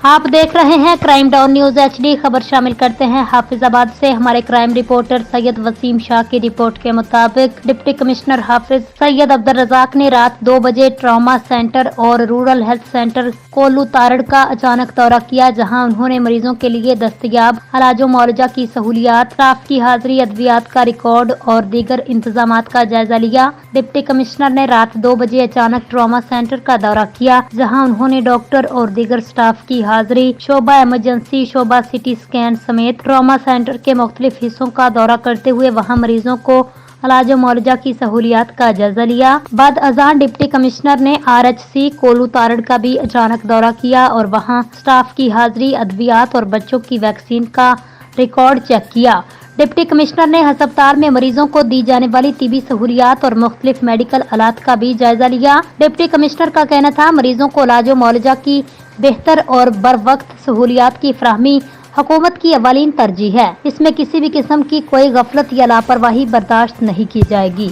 आप देख रहे हैं क्राइम डाउन न्यूज HD। खबर शामिल करते हैं हाफिजाबाद से। हमारे क्राइम रिपोर्टर सैयद वसीम शाह की रिपोर्ट के मुताबिक डिप्टी कमिश्नर हाफिज सैयद अब्दुल रजाक ने रात 2 बजे ट्रॉमा सेंटर और rural health centre Kollu Tarar का अचानक दौरा किया, जहां उन्होंने मरीजों के लिए दस्तयाब इलाज मुआवजा की सहूलियात, स्टाफ की हाजिरी, अद्वियात का रिकॉर्ड और दीगर इंतजामात का जायजा लिया। डिप्टी कमिश्नर ने रात 2 बजे अचानक ट्रॉमा सेंटर का दौरा किया, जहां उन्होंने डॉक्टर और दीगर स्टाफ की हाजिरी, शोबा इमरजेंसी, शोबा सिटी स्कैन समेत ट्रॉमा सेंटर के मुख्तलिफ हिस्सों का दौरा करते हुए वहां मरीजों को इलाज मुआवजा की सहूलियात का जायजा लिया। बाद अजान डिप्टी कमिश्नर ने RHC कोल्लू तारड़ का भी अचानक दौरा किया और वहां स्टाफ की हाजिरी, अद्वियात और बच्चों की वैक्सीन का रिकॉर्ड चेक किया। डिप्टी कमिश्नर ने अस्पताल में मरीजों को दी जाने वाली तिबी सहूलियात और मुख्तलिफ मेडिकल आलात का भी जायजा लिया। डिप्टी कमिश्नर का कहना था, मरीजों को इलाज मुआवजा की बेहतर और बर वक्त सहूलियात की फराहमी हुकूमत की अवलीन तरजीह है। इसमें किसी भी किस्म की कोई गफलत या लापरवाही बर्दाश्त नहीं की जाएगी।